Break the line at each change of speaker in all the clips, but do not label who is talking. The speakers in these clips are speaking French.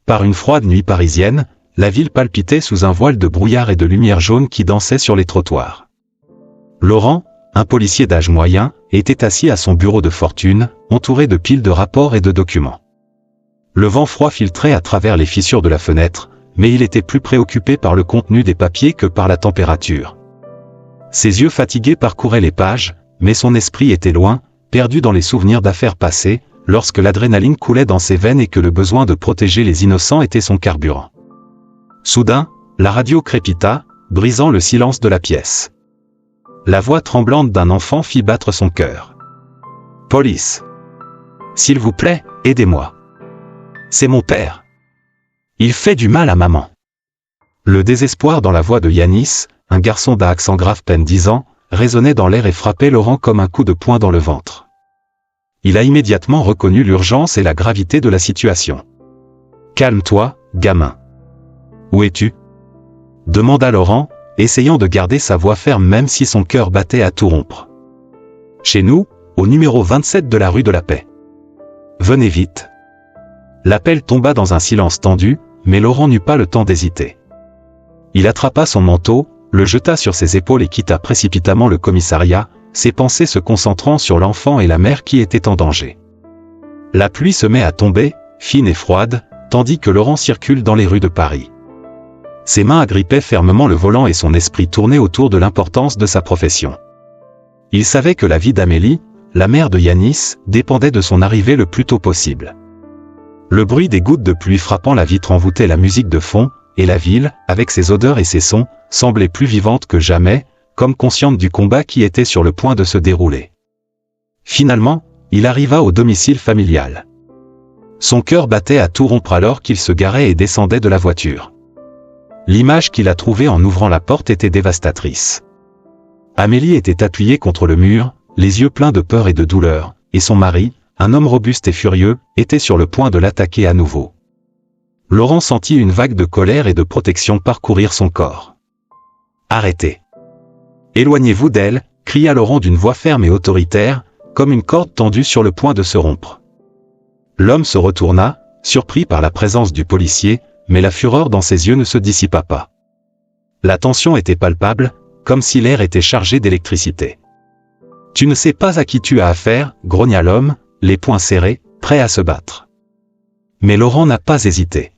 Par une froide nuit parisienne, la ville palpitait sous un voile de brouillard et de lumière jaune qui dansait sur les trottoirs. Laurent, un policier d'âge moyen, était assis à son bureau de fortune, entouré de piles de rapports et de documents. Le vent froid filtrait à travers les fissures de la fenêtre, mais il était plus préoccupé par le contenu des papiers que par la température. Ses yeux fatigués parcouraient les pages, mais son esprit était loin, perdu dans les souvenirs d'affaires passées, lorsque l'adrénaline coulait dans ses veines et que le besoin de protéger les innocents était son carburant. Soudain, la radio crépita, brisant le silence de la pièce. La voix tremblante d'un enfant fit battre son cœur. « Police. S'il vous plaît, aidez-moi. C'est mon père. Il fait du mal à maman. » Le désespoir dans la voix de Yanis, un garçon d'un accent grave peine 10 ans, résonnait dans l'air et frappait Laurent comme un coup de poing dans le ventre. Il a immédiatement reconnu l'urgence et la gravité de la situation. « Calme-toi, gamin. Où es-tu » demanda Laurent, essayant de garder sa voix ferme même si son cœur battait à tout rompre. « Chez nous, au numéro 27 de la rue de la Paix. Venez vite. » L'appel tomba dans un silence tendu, mais Laurent n'eut pas le temps d'hésiter. Il attrapa son manteau, le jeta sur ses épaules et quitta précipitamment le commissariat, ses pensées se concentrant sur l'enfant et la mère qui étaient en danger. La pluie se met à tomber, fine et froide, tandis que Laurent circule dans les rues de Paris. Ses mains agrippaient fermement le volant et son esprit tournait autour de l'importance de sa profession. Il savait que la vie d'Amélie, la mère de Yanis, dépendait de son arrivée le plus tôt possible. Le bruit des gouttes de pluie frappant la vitre envoûtait la musique de fond, et la ville, avec ses odeurs et ses sons, semblait plus vivante que jamais, comme consciente du combat qui était sur le point de se dérouler. Finalement, il arriva au domicile familial. Son cœur battait à tout rompre alors qu'il se garait et descendait de la voiture. L'image qu'il a trouvée en ouvrant la porte était dévastatrice. Amélie était appuyée contre le mur, les yeux pleins de peur et de douleur, et son mari, un homme robuste et furieux, était sur le point de l'attaquer à nouveau. Laurent sentit une vague de colère et de protection parcourir son corps. « Arrêtez. Éloignez-vous d'elle » cria Laurent d'une voix ferme et autoritaire, comme une corde tendue sur le point de se rompre. L'homme se retourna, surpris par la présence du policier, mais la fureur dans ses yeux ne se dissipa pas. La tension était palpable, comme si l'air était chargé d'électricité. « Tu ne sais pas à qui tu as affaire » grogna l'homme, les poings serrés, prêt à se battre. Mais Laurent n'a pas hésité.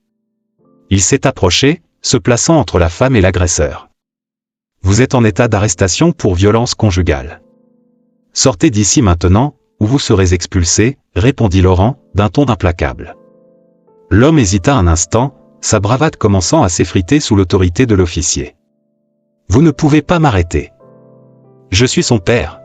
Il s'est approché, se plaçant entre la femme et l'agresseur. « Vous êtes en état d'arrestation pour violence conjugale. Sortez d'ici maintenant, ou vous serez expulsé » répondit Laurent, d'un ton implacable. L'homme hésita un instant, sa bravade commençant à s'effriter sous l'autorité de l'officier. « Vous ne pouvez pas m'arrêter. Je suis son père. »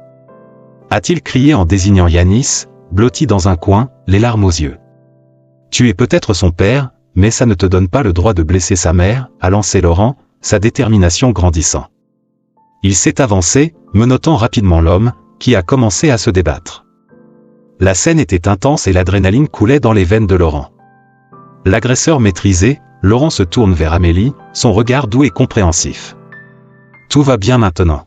a-t-il crié en désignant Yanis, blotti dans un coin, les larmes aux yeux. « Tu es peut-être son père, mais ça ne te donne pas le droit de blesser sa mère » a lancé Laurent, sa détermination grandissant. Il s'est avancé, menottant rapidement l'homme, qui a commencé à se débattre. La scène était intense et l'adrénaline coulait dans les veines de Laurent. L'agresseur maîtrisé, Laurent se tourne vers Amélie, son regard doux et compréhensif. « Tout va bien maintenant.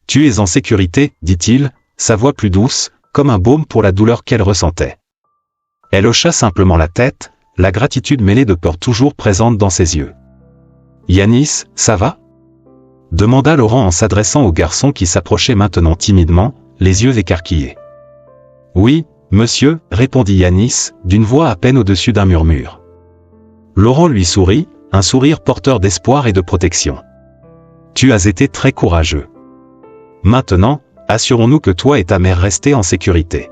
Tu es en sécurité, dit-il, sa voix plus douce, comme un baume pour la douleur qu'elle ressentait. Elle hocha simplement la tête, la gratitude mêlée de peur toujours présente dans ses yeux. « Yanis, ça va » demanda Laurent en s'adressant au garçon qui s'approchait maintenant timidement, les yeux écarquillés. « Oui, monsieur, répondit Yanis, d'une voix à peine au-dessus d'un murmure. Laurent lui sourit, un sourire porteur d'espoir et de protection. « Tu as été très courageux. Maintenant, assurons-nous que toi et ta mère restez en sécurité. »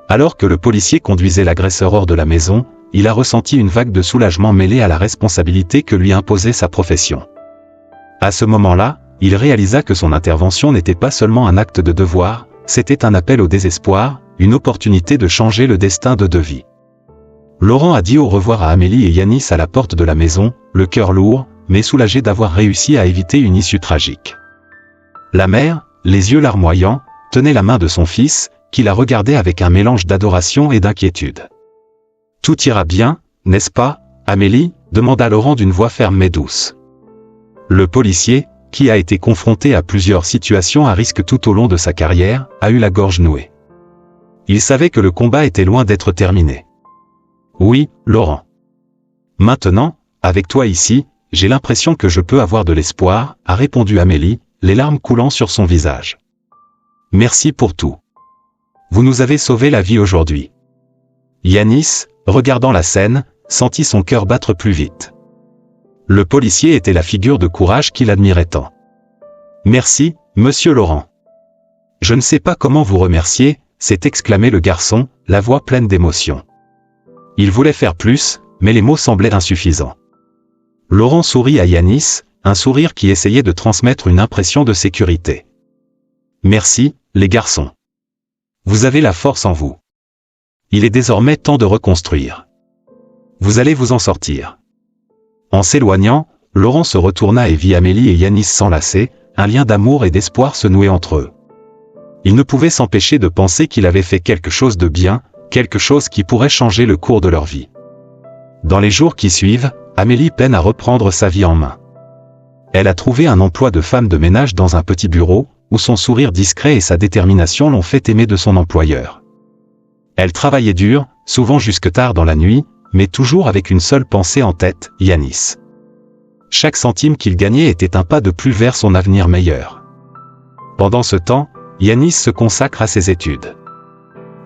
Alors que le policier conduisait l'agresseur hors de la maison, il a ressenti une vague de soulagement mêlée à la responsabilité que lui imposait sa profession. À ce moment-là, il réalisa que son intervention n'était pas seulement un acte de devoir, c'était un appel au désespoir, une opportunité de changer le destin de deux vies. Laurent a dit au revoir à Amélie et Yanis à la porte de la maison, le cœur lourd, mais soulagé d'avoir réussi à éviter une issue tragique. La mère, les yeux larmoyants, tenait la main de son fils, qui la regardait avec un mélange d'adoration et d'inquiétude. « Tout ira bien, n'est-ce pas, Amélie » demanda Laurent d'une voix ferme mais douce. Le policier, qui a été confronté à plusieurs situations à risque tout au long de sa carrière, a eu la gorge nouée. Il savait que le combat était loin d'être terminé. « Oui, Laurent. Maintenant, avec toi ici, j'ai l'impression que je peux avoir de l'espoir, a répondu Amélie, les larmes coulant sur son visage. Merci pour tout. Vous nous avez sauvé la vie aujourd'hui. Yanis, regardant la scène, sentit son cœur battre plus vite. Le policier était la figure de courage qu'il admirait tant. Merci, monsieur Laurent. Je ne sais pas comment vous remercier, s'est exclamé le garçon, la voix pleine d'émotion. Il voulait faire plus, mais les mots semblaient insuffisants. Laurent sourit à Yanis, un sourire qui essayait de transmettre une impression de sécurité. Merci, les garçons. Vous avez la force en vous. Il est désormais temps de reconstruire. Vous allez vous en sortir. En s'éloignant, Laurent se retourna et vit Amélie et Yanis s'enlacer, un lien d'amour et d'espoir se nouait entre eux. Il ne pouvait s'empêcher de penser qu'il avait fait quelque chose de bien, quelque chose qui pourrait changer le cours de leur vie. Dans les jours qui suivent, Amélie peine à reprendre sa vie en main. Elle a trouvé un emploi de femme de ménage dans un petit bureau, où son sourire discret et sa détermination l'ont fait aimer de son employeur. Elle travaillait dur, souvent jusque tard dans la nuit, mais toujours avec une seule pensée en tête, Yanis. Chaque centime qu'il gagnait était un pas de plus vers son avenir meilleur. Pendant ce temps, Yanis se consacre à ses études.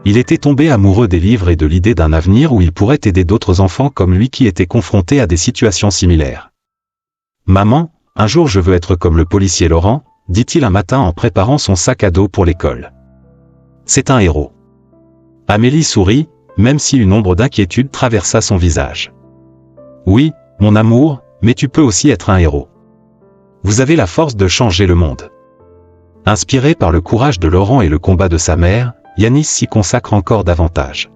Il était tombé amoureux des livres et de l'idée d'un avenir où il pourrait aider d'autres enfants comme lui qui étaient confrontés à des situations similaires. « Maman, un jour je veux être comme le policier Laurent », dit-il un matin en préparant son sac à dos pour l'école. C'est un héros. Amélie sourit, même si une ombre d'inquiétude traversa son visage. Oui, mon amour, mais tu peux aussi être un héros. Vous avez la force de changer le monde. Inspiré par le courage de Laurent et le combat de sa mère, Yanis s'y consacre encore davantage.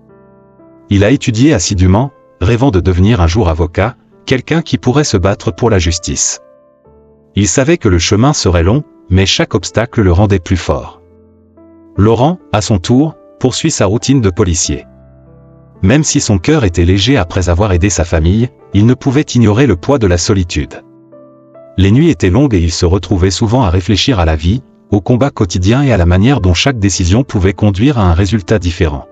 Il a étudié assidûment, rêvant de devenir un jour avocat, quelqu'un qui pourrait se battre pour la justice. Il savait que le chemin serait long, mais chaque obstacle le rendait plus fort. Laurent, à son tour, poursuit sa routine de policier. Même si son cœur était léger après avoir aidé sa famille, il ne pouvait ignorer le poids de la solitude. Les nuits étaient longues et il se retrouvait souvent à réfléchir à la vie, au combat quotidien et à la manière dont chaque décision pouvait conduire à un résultat différent.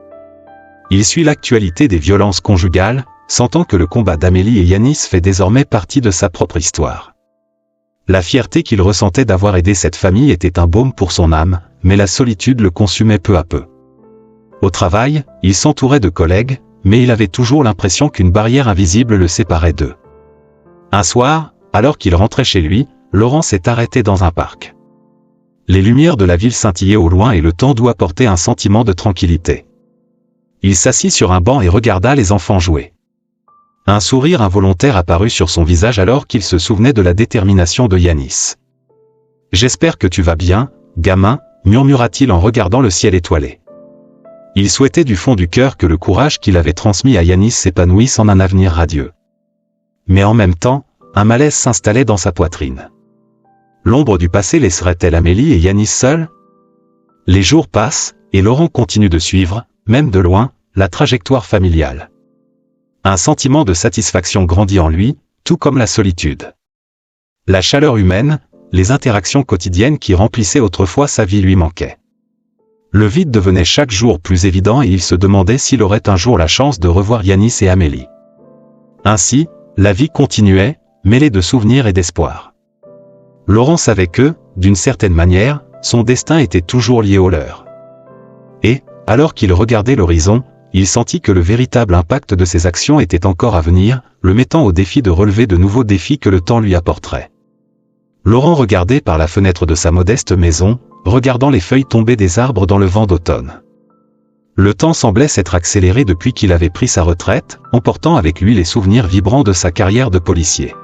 Il suit l'actualité des violences conjugales, sentant que le combat d'Amélie et Yanis fait désormais partie de sa propre histoire. La fierté qu'il ressentait d'avoir aidé cette famille était un baume pour son âme, mais la solitude le consumait peu à peu. Au travail, il s'entourait de collègues, mais il avait toujours l'impression qu'une barrière invisible le séparait d'eux. Un soir, alors qu'il rentrait chez lui, Laurent s'est arrêté dans un parc. Les lumières de la ville scintillaient au loin et le temps doux apportait un sentiment de tranquillité. Il s'assit sur un banc et regarda les enfants jouer. Un sourire involontaire apparut sur son visage alors qu'il se souvenait de la détermination de Yanis. « J'espère que tu vas bien, gamin », murmura-t-il en regardant le ciel étoilé. Il souhaitait du fond du cœur que le courage qu'il avait transmis à Yanis s'épanouisse en un avenir radieux. Mais en même temps, un malaise s'installait dans sa poitrine. L'ombre du passé laisserait-elle Amélie et Yanis seuls? Les jours passent, et Laurent continue de suivre, même de loin, la trajectoire familiale. Un sentiment de satisfaction grandit en lui, tout comme la solitude. La chaleur humaine, les interactions quotidiennes qui remplissaient autrefois sa vie lui manquaient. Le vide devenait chaque jour plus évident et il se demandait s'il aurait un jour la chance de revoir Yanis et Amélie. Ainsi, la vie continuait, mêlée de souvenirs et d'espoir. Laurent savait que, d'une certaine manière, son destin était toujours lié au leur. Et, alors qu'il regardait l'horizon, il sentit que le véritable impact de ses actions était encore à venir, le mettant au défi de relever de nouveaux défis que le temps lui apporterait. Laurent regardait par la fenêtre de sa modeste maison, regardant les feuilles tomber des arbres dans le vent d'automne. Le temps semblait s'être accéléré depuis qu'il avait pris sa retraite, emportant avec lui les souvenirs vibrants de sa carrière de policier.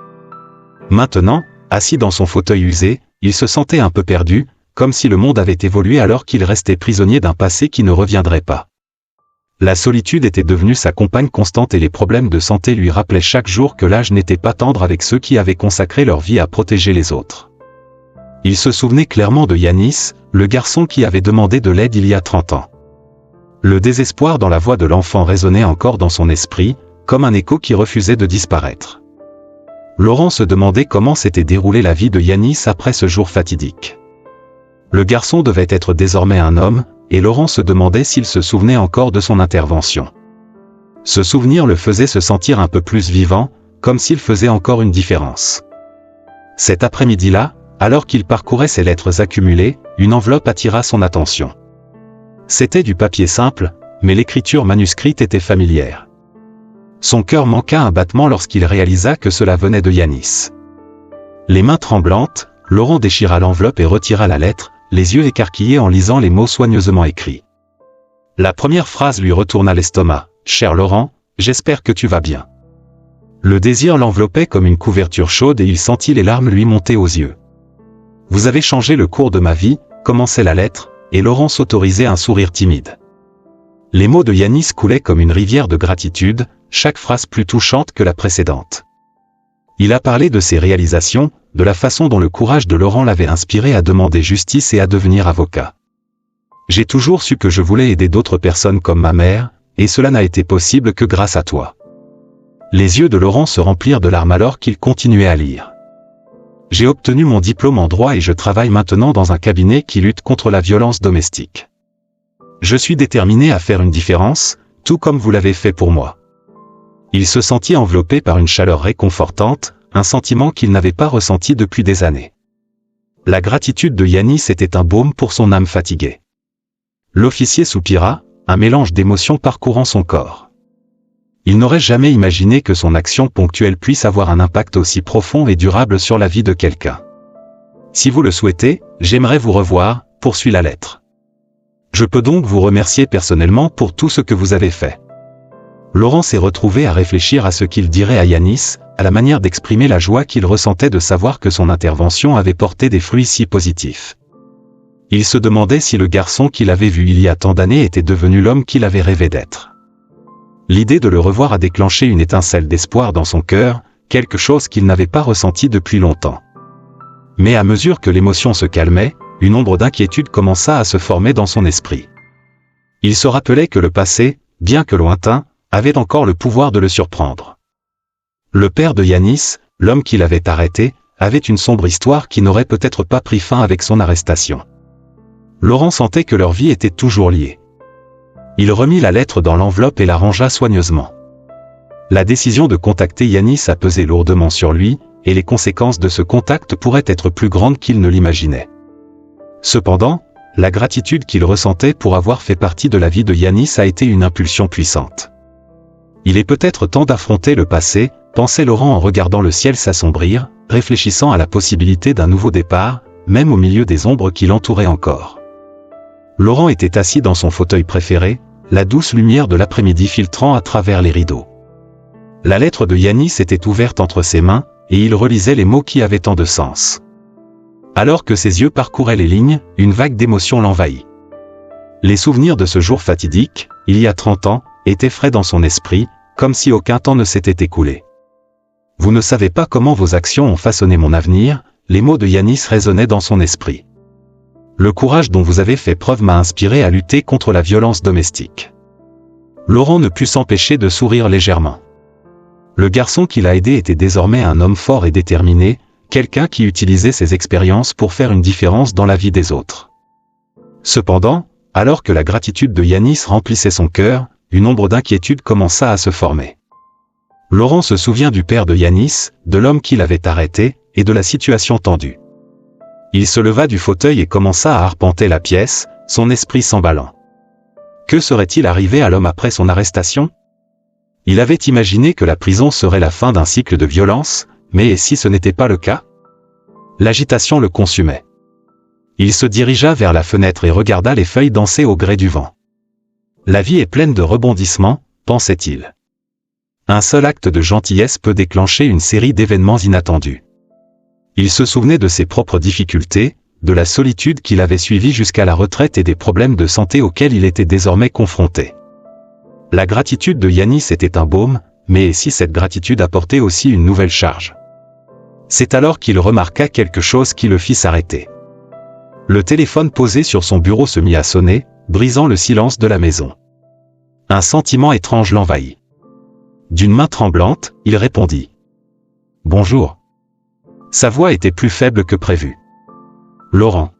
Maintenant, assis dans son fauteuil usé, il se sentait un peu perdu, comme si le monde avait évolué alors qu'il restait prisonnier d'un passé qui ne reviendrait pas. La solitude était devenue sa compagne constante et les problèmes de santé lui rappelaient chaque jour que l'âge n'était pas tendre avec ceux qui avaient consacré leur vie à protéger les autres. Il se souvenait clairement de Yanis, le garçon qui avait demandé de l'aide il y a 30 ans. Le désespoir dans la voix de l'enfant résonnait encore dans son esprit, comme un écho qui refusait de disparaître. Laurent se demandait comment s'était déroulée la vie de Yanis après ce jour fatidique. Le garçon devait être désormais un homme, et Laurent se demandait s'il se souvenait encore de son intervention. Ce souvenir le faisait se sentir un peu plus vivant, comme s'il faisait encore une différence. Cet après-midi-là, alors qu'il parcourait ses lettres accumulées, une enveloppe attira son attention. C'était du papier simple, mais l'écriture manuscrite était familière. Son cœur manqua un battement lorsqu'il réalisa que cela venait de Yanis. Les mains tremblantes, Laurent déchira l'enveloppe et retira la lettre, les yeux écarquillés en lisant les mots soigneusement écrits. La première phrase lui retourna l'estomac. « Cher Laurent, j'espère que tu vas bien. » Le désir l'enveloppait comme une couverture chaude et il sentit les larmes lui monter aux yeux. « Vous avez changé le cours de ma vie », commençait la lettre, et Laurent s'autorisait un sourire timide. Les mots de Yanis coulaient comme une rivière de gratitude, chaque phrase plus touchante que la précédente. Il a parlé de ses réalisations, de la façon dont le courage de Laurent l'avait inspiré à demander justice et à devenir avocat. « J'ai toujours su que je voulais aider d'autres personnes comme ma mère, et cela n'a été possible que grâce à toi. » Les yeux de Laurent se remplirent de larmes alors qu'il continuait à lire. « J'ai obtenu mon diplôme en droit et je travaille maintenant dans un cabinet qui lutte contre la violence domestique. Je suis déterminé à faire une différence, tout comme vous l'avez fait pour moi. » Il se sentit enveloppé par une chaleur réconfortante, un sentiment qu'il n'avait pas ressenti depuis des années. La gratitude de Yanis était un baume pour son âme fatiguée. L'officier soupira, un mélange d'émotions parcourant son corps. Il n'aurait jamais imaginé que son action ponctuelle puisse avoir un impact aussi profond et durable sur la vie de quelqu'un. « Si vous le souhaitez, j'aimerais vous revoir », poursuit la lettre. « Je peux donc vous remercier personnellement pour tout ce que vous avez fait. » Laurent s'est retrouvé à réfléchir à ce qu'il dirait à Yanis, à la manière d'exprimer la joie qu'il ressentait de savoir que son intervention avait porté des fruits si positifs. Il se demandait si le garçon qu'il avait vu il y a tant d'années était devenu l'homme qu'il avait rêvé d'être. L'idée de le revoir a déclenché une étincelle d'espoir dans son cœur, quelque chose qu'il n'avait pas ressenti depuis longtemps. Mais à mesure que l'émotion se calmait, une ombre d'inquiétude commença à se former dans son esprit. Il se rappelait que le passé, bien que lointain, avait encore le pouvoir de le surprendre. Le père de Yanis, l'homme qui l'avait arrêté, avait une sombre histoire qui n'aurait peut-être pas pris fin avec son arrestation. Laurent sentait que leur vie était toujours liée. Il remit la lettre dans l'enveloppe et la rangea soigneusement. La décision de contacter Yanis a pesé lourdement sur lui, et les conséquences de ce contact pourraient être plus grandes qu'il ne l'imaginait. Cependant, la gratitude qu'il ressentait pour avoir fait partie de la vie de Yanis a été une impulsion puissante. Il est peut-être temps d'affronter le passé, pensait Laurent en regardant le ciel s'assombrir, réfléchissant à la possibilité d'un nouveau départ, même au milieu des ombres qui l'entouraient encore. Laurent était assis dans son fauteuil préféré, la douce lumière de l'après-midi filtrant à travers les rideaux. La lettre de Yanis était ouverte entre ses mains, et il relisait les mots qui avaient tant de sens. Alors que ses yeux parcouraient les lignes, une vague d'émotion l'envahit. Les souvenirs de ce jour fatidique, il y a 30 ans, étaient frais dans son esprit, comme si aucun temps ne s'était écoulé. « Vous ne savez pas comment vos actions ont façonné mon avenir », les mots de Yanis résonnaient dans son esprit. Le courage dont vous avez fait preuve m'a inspiré à lutter contre la violence domestique. Laurent ne put s'empêcher de sourire légèrement. Le garçon qui l'a aidé était désormais un homme fort et déterminé, quelqu'un qui utilisait ses expériences pour faire une différence dans la vie des autres. Cependant, alors que la gratitude de Yanis remplissait son cœur, une ombre d'inquiétude commença à se former. Laurent se souvient du père de Yanis, de l'homme qui l'avait arrêté, et de la situation tendue. Il se leva du fauteuil et commença à arpenter la pièce, son esprit s'emballant. Que serait-il arrivé à l'homme après son arrestation? Il avait imaginé que la prison serait la fin d'un cycle de violence, mais et si ce n'était pas le cas? L'agitation le consumait. Il se dirigea vers la fenêtre et regarda les feuilles danser au gré du vent. La vie est pleine de rebondissements, pensait-il. Un seul acte de gentillesse peut déclencher une série d'événements inattendus. Il se souvenait de ses propres difficultés, de la solitude qu'il avait suivie jusqu'à la retraite et des problèmes de santé auxquels il était désormais confronté. La gratitude de Yanis était un baume, mais et si cette gratitude apportait aussi une nouvelle charge? C'est alors qu'il remarqua quelque chose qui le fit s'arrêter. Le téléphone posé sur son bureau se mit à sonner, brisant le silence de la maison. Un sentiment étrange l'envahit. D'une main tremblante, il répondit. « Bonjour. » Sa voix était plus faible que prévu. « Laurent. »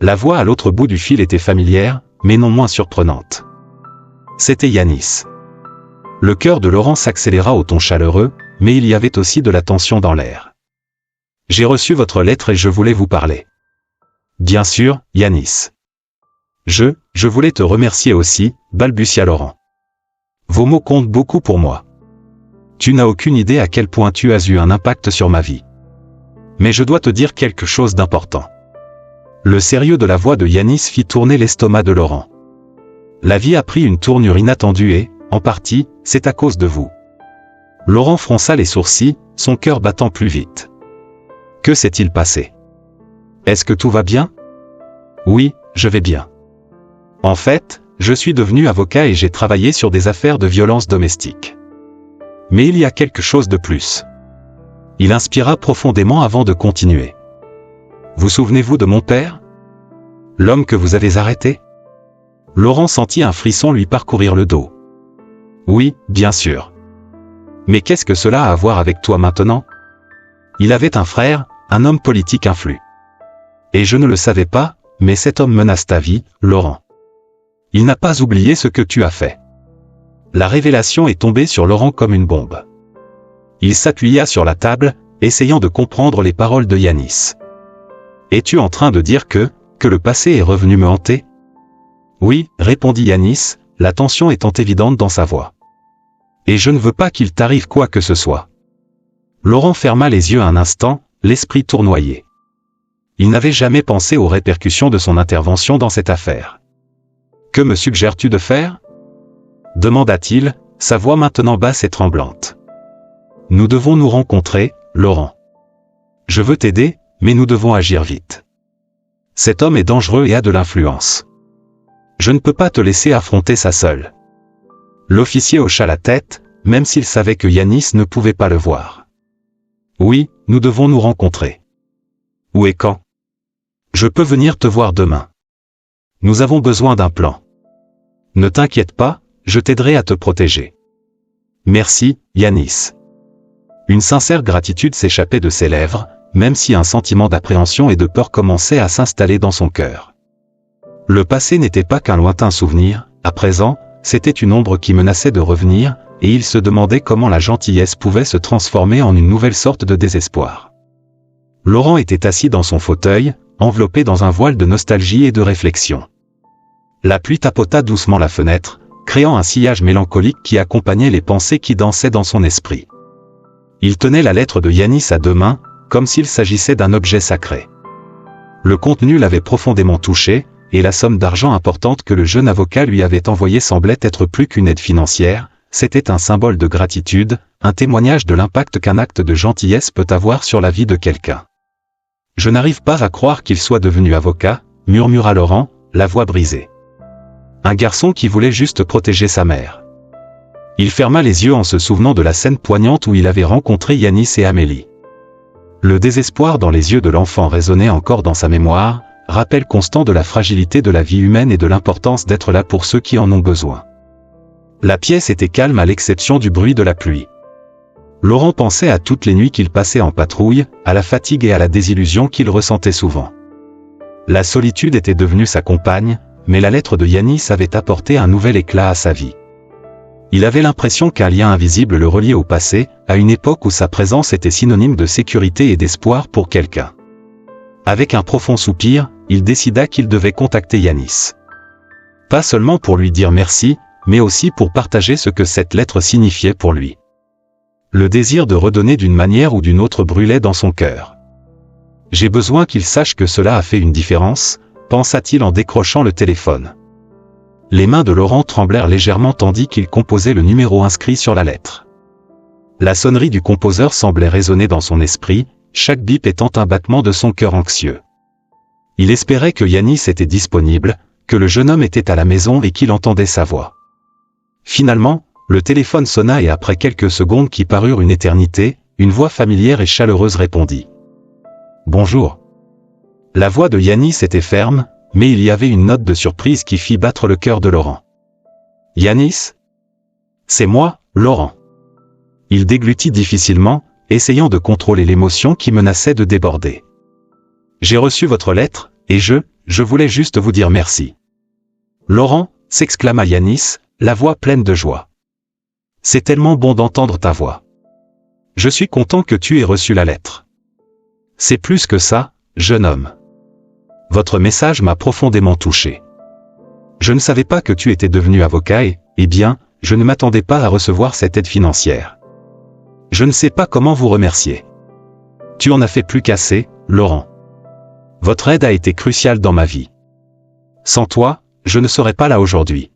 La voix à l'autre bout du fil était familière, mais non moins surprenante. C'était Yanis. Le cœur de Laurent s'accéléra au ton chaleureux, mais il y avait aussi de la tension dans l'air. J'ai reçu votre lettre et je voulais vous parler. Bien sûr, Yanis. Je voulais te remercier aussi, balbutia Laurent. Vos mots comptent beaucoup pour moi. Tu n'as aucune idée à quel point tu as eu un impact sur ma vie. Mais je dois te dire quelque chose d'important. Le sérieux de la voix de Yanis fit tourner l'estomac de Laurent. La vie a pris une tournure inattendue et, en partie, c'est à cause de vous. Laurent fronça les sourcils, son cœur battant plus vite. Que s'est-il passé? Est-ce que tout va bien? Oui, je vais bien. En fait, je suis devenu avocat et j'ai travaillé sur des affaires de violence domestique. Mais il y a quelque chose de plus. Il inspira profondément avant de continuer. Vous souvenez-vous de mon père? L'homme que vous avez arrêté? Laurent sentit un frisson lui parcourir le dos. Oui, bien sûr. Mais qu'est-ce que cela a à voir avec toi maintenant? Il avait un frère, un homme politique influent. Et je ne le savais pas, mais cet homme menace ta vie, Laurent. Il n'a pas oublié ce que tu as fait. La révélation est tombée sur Laurent comme une bombe. Il s'appuya sur la table, essayant de comprendre les paroles de Yanis. Es-tu en train de dire que le passé est revenu me hanter? Oui, répondit Yanis, la tension étant évidente dans sa voix. Et je ne veux pas qu'il t'arrive quoi que ce soit. Laurent ferma les yeux un instant, l'esprit tournoyé. Il n'avait jamais pensé aux répercussions de son intervention dans cette affaire. Que me suggères-tu de faire? Demanda-t-il, sa voix maintenant basse et tremblante. Nous devons nous rencontrer, Laurent. Je veux t'aider, mais nous devons agir vite. Cet homme est dangereux et a de l'influence. Je ne peux pas te laisser affronter ça seul. L'officier hocha la tête, même s'il savait que Yanis ne pouvait pas le voir. Oui, nous devons nous rencontrer. Où et quand? Je peux venir te voir demain. Nous avons besoin d'un plan. Ne t'inquiète pas, je t'aiderai à te protéger. Merci, Yanis. Une sincère gratitude s'échappait de ses lèvres, même si un sentiment d'appréhension et de peur commençait à s'installer dans son cœur. Le passé n'était pas qu'un lointain souvenir, à présent, c'était une ombre qui menaçait de revenir, et il se demandait comment la gentillesse pouvait se transformer en une nouvelle sorte de désespoir. Laurent était assis dans son fauteuil, enveloppé dans un voile de nostalgie et de réflexion. La pluie tapota doucement la fenêtre, créant un sillage mélancolique qui accompagnait les pensées qui dansaient dans son esprit. Il tenait la lettre de Yanis à deux mains, comme s'il s'agissait d'un objet sacré. Le contenu l'avait profondément touché, et la somme d'argent importante que le jeune avocat lui avait envoyée semblait être plus qu'une aide financière, c'était un symbole de gratitude, un témoignage de l'impact qu'un acte de gentillesse peut avoir sur la vie de quelqu'un. Je n'arrive pas à croire qu'il soit devenu avocat, murmura Laurent, la voix brisée. Un garçon qui voulait juste protéger sa mère. Il ferma les yeux en se souvenant de la scène poignante où il avait rencontré Yanis et Amélie. Le désespoir dans les yeux de l'enfant résonnait encore dans sa mémoire, rappel constant de la fragilité de la vie humaine et de l'importance d'être là pour ceux qui en ont besoin. La pièce était calme à l'exception du bruit de la pluie. Laurent pensait à toutes les nuits qu'il passait en patrouille, à la fatigue et à la désillusion qu'il ressentait souvent. La solitude était devenue sa compagne, mais la lettre de Yanis avait apporté un nouvel éclat à sa vie. Il avait l'impression qu'un lien invisible le reliait au passé, à une époque où sa présence était synonyme de sécurité et d'espoir pour quelqu'un. Avec un profond soupir, il décida qu'il devait contacter Yanis. Pas seulement pour lui dire merci, mais aussi pour partager ce que cette lettre signifiait pour lui. Le désir de redonner d'une manière ou d'une autre brûlait dans son cœur. J'ai besoin qu'il sache que cela a fait une différence, pensa-t-il en décrochant le téléphone. Les mains de Laurent tremblèrent légèrement tandis qu'il composait le numéro inscrit sur la lettre. La sonnerie du composeur semblait résonner dans son esprit, chaque bip étant un battement de son cœur anxieux. Il espérait que Yanis était disponible, que le jeune homme était à la maison et qu'il entendait sa voix. Finalement, le téléphone sonna et après quelques secondes qui parurent une éternité, une voix familière et chaleureuse répondit. « Bonjour. » La voix de Yanis était ferme, mais il y avait une note de surprise qui fit battre le cœur de Laurent. « Yanis ? C'est moi, Laurent. » Il déglutit difficilement, essayant de contrôler l'émotion qui menaçait de déborder. « J'ai reçu votre lettre, et je voulais juste vous dire merci. »« Laurent » s'exclama Yanis, la voix pleine de joie. « C'est tellement bon d'entendre ta voix. Je suis content que tu aies reçu la lettre. C'est plus que ça, jeune homme. Votre message m'a profondément touché. Je ne savais pas que tu étais devenu avocat et, eh bien, je ne m'attendais pas à recevoir cette aide financière. Je ne sais pas comment vous remercier. Tu en as fait plus qu'assez, Laurent. Votre aide a été cruciale dans ma vie. Sans toi, je ne serais pas là aujourd'hui.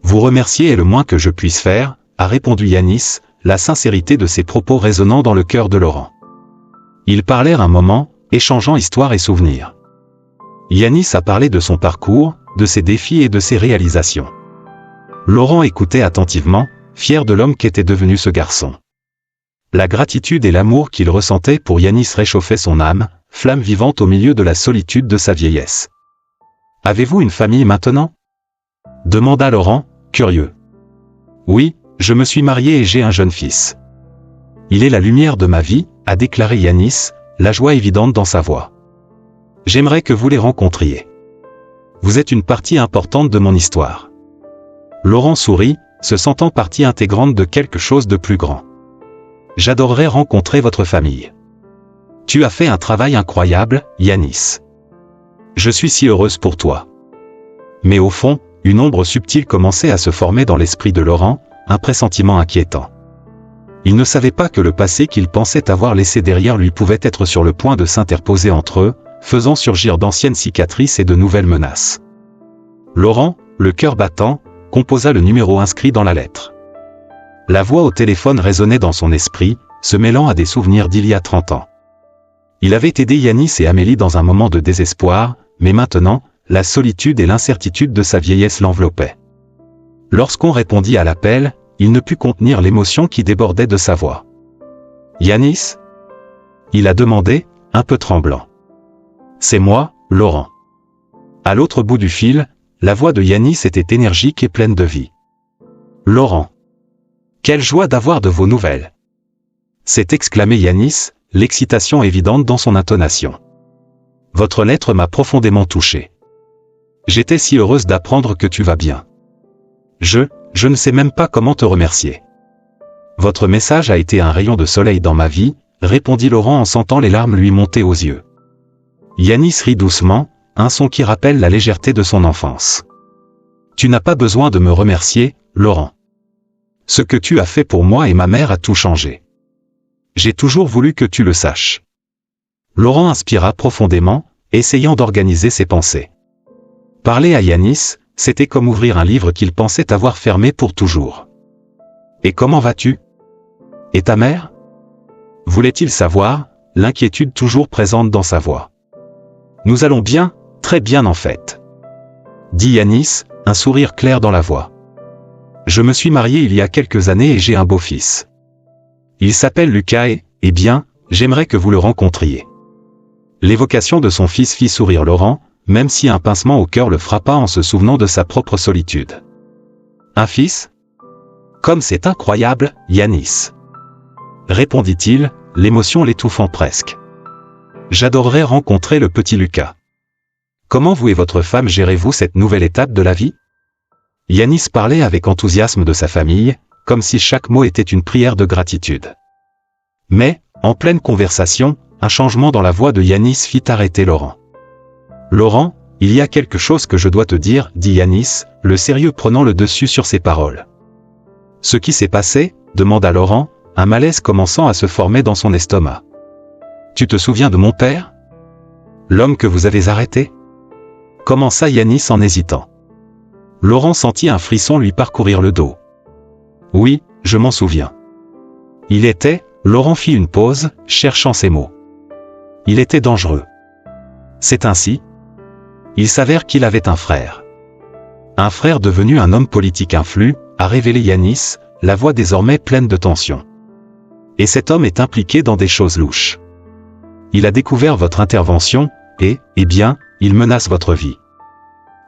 Vous remercier est le moins que je puisse faire, a répondu Yanis, la sincérité de ses propos résonnant dans le cœur de Laurent. Ils parlèrent un moment, échangeant histoire et souvenirs. Yanis a parlé de son parcours, de ses défis et de ses réalisations. Laurent écoutait attentivement, fier de l'homme qu'était devenu ce garçon. La gratitude et l'amour qu'il ressentait pour Yanis réchauffaient son âme, flamme vivante au milieu de la solitude de sa vieillesse. « Avez-vous une famille maintenant ?» demanda Laurent, curieux. « Oui, je me suis marié et j'ai un jeune fils. Il est la lumière de ma vie, a déclaré Yanis, la joie évidente dans sa voix. J'aimerais que vous les rencontriez. Vous êtes une partie importante de mon histoire. » Laurent sourit, se sentant partie intégrante de quelque chose de plus grand. « J'adorerais rencontrer votre famille. Tu as fait un travail incroyable, Yanis. Je suis si heureuse pour toi. » Mais au fond, une ombre subtile commençait à se former dans l'esprit de Laurent, un pressentiment inquiétant. Il ne savait pas que le passé qu'il pensait avoir laissé derrière lui pouvait être sur le point de s'interposer entre eux, faisant surgir d'anciennes cicatrices et de nouvelles menaces. Laurent, le cœur battant, composa le numéro inscrit dans la lettre. La voix au téléphone résonnait dans son esprit, se mêlant à des souvenirs d'il y a 30 ans. Il avait aidé Yanis et Amélie dans un moment de désespoir, mais maintenant, la solitude et l'incertitude de sa vieillesse l'enveloppaient. Lorsqu'on répondit à l'appel, il ne put contenir l'émotion qui débordait de sa voix. « Yanis ?» il a demandé, un peu tremblant. « C'est moi, Laurent. » À l'autre bout du fil, la voix de Yanis était énergique et pleine de vie. « Laurent. Quelle joie d'avoir de vos nouvelles !» s'est exclamé Yanis, l'excitation évidente dans son intonation. « Votre lettre m'a profondément touché. J'étais si heureuse d'apprendre que tu vas bien. Je ne sais même pas comment te remercier. Votre message a été un rayon de soleil dans ma vie, répondit Laurent en sentant les larmes lui monter aux yeux. Yanis rit doucement, un son qui rappelle la légèreté de son enfance. Tu n'as pas besoin de me remercier, Laurent. Ce que tu as fait pour moi et ma mère a tout changé. J'ai toujours voulu que tu le saches. Laurent inspira profondément, essayant d'organiser ses pensées. Parler à Yanis, c'était comme ouvrir un livre qu'il pensait avoir fermé pour toujours. Et comment vas-tu? Et ta mère? Voulait-il savoir, l'inquiétude toujours présente dans sa voix. Nous allons bien, très bien en fait. Dit Yanis, un sourire clair dans la voix. Je me suis marié il y a quelques années et j'ai un beau-fils. Il s'appelle Lucas et, eh bien, j'aimerais que vous le rencontriez. L'évocation de son fils fit sourire Laurent, même si un pincement au cœur le frappa en se souvenant de sa propre solitude. Un fils? Comme c'est incroyable, Yanis. Répondit-il, l'émotion l'étouffant presque. J'adorerais rencontrer le petit Lucas. Comment vous et votre femme gérez-vous cette nouvelle étape de la vie? Yanis parlait avec enthousiasme de sa famille, comme si chaque mot était une prière de gratitude. Mais, en pleine conversation, un changement dans la voix de Yanis fit arrêter Laurent. Laurent, il y a quelque chose que je dois te dire, dit Yanis, le sérieux prenant le dessus sur ses paroles. Ce qui s'est passé, demanda Laurent, un malaise commençant à se former dans son estomac. Tu te souviens de mon père? L'homme que vous avez arrêté? Commença Yanis en hésitant. Laurent sentit un frisson lui parcourir le dos. Oui, je m'en souviens. Il était, Laurent fit une pause, cherchant ses mots. Il était dangereux. C'est ainsi. Il s'avère qu'il avait un frère. Un frère devenu un homme politique influent, a révélé Yanis, la voix désormais pleine de tension. Et cet homme est impliqué dans des choses louches. Il a découvert votre intervention, et, eh bien, il menace votre vie.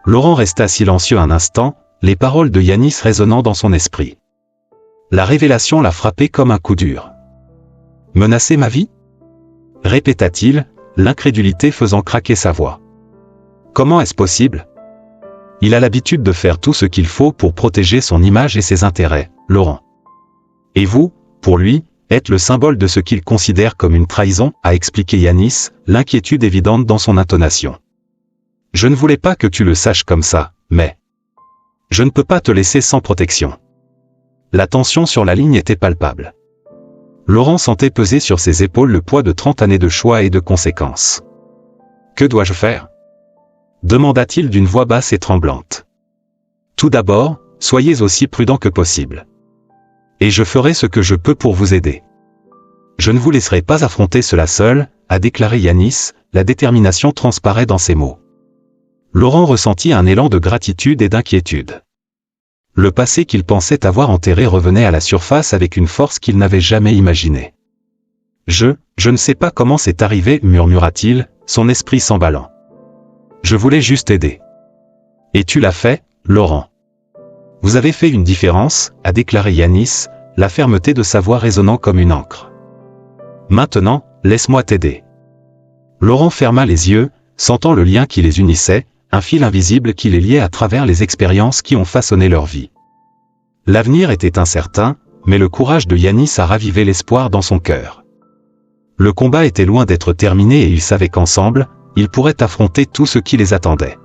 Laurent resta silencieux un instant, les paroles de Yanis résonnant dans son esprit. La révélation l'a frappé comme un coup dur. Menacer ma vie? Répéta-t-il, l'incrédulité faisant craquer sa voix. Comment est-ce possible? Il a l'habitude de faire tout ce qu'il faut pour protéger son image et ses intérêts, Laurent. Et vous, pour lui, êtes le symbole de ce qu'il considère comme une trahison, a expliqué Yanis, l'inquiétude évidente dans son intonation. Je ne voulais pas que tu le saches comme ça, mais je ne peux pas te laisser sans protection. La tension sur la ligne était palpable. Laurent sentait peser sur ses épaules le poids de 30 années de choix et de conséquences. Que dois-je faire? Demanda-t-il d'une voix basse et tremblante. Tout d'abord, soyez aussi prudent que possible. Et je ferai ce que je peux pour vous aider. Je ne vous laisserai pas affronter cela seul, a déclaré Yanis, la détermination transparaît dans ses mots. Laurent ressentit un élan de gratitude et d'inquiétude. Le passé qu'il pensait avoir enterré revenait à la surface avec une force qu'il n'avait jamais imaginée. Je ne sais pas comment c'est arrivé, murmura-t-il, son esprit s'emballant. Je voulais juste aider. Et tu l'as fait, Laurent. Vous avez fait une différence, a déclaré Yanis, la fermeté de sa voix résonnant comme une ancre. Maintenant, laisse-moi t'aider. Laurent ferma les yeux, sentant le lien qui les unissait, un fil invisible qui les liait à travers les expériences qui ont façonné leur vie. L'avenir était incertain, mais le courage de Yanis a ravivé l'espoir dans son cœur. Le combat était loin d'être terminé et ils savaient qu'ensemble, ils pourraient affronter tout ce qui les attendait.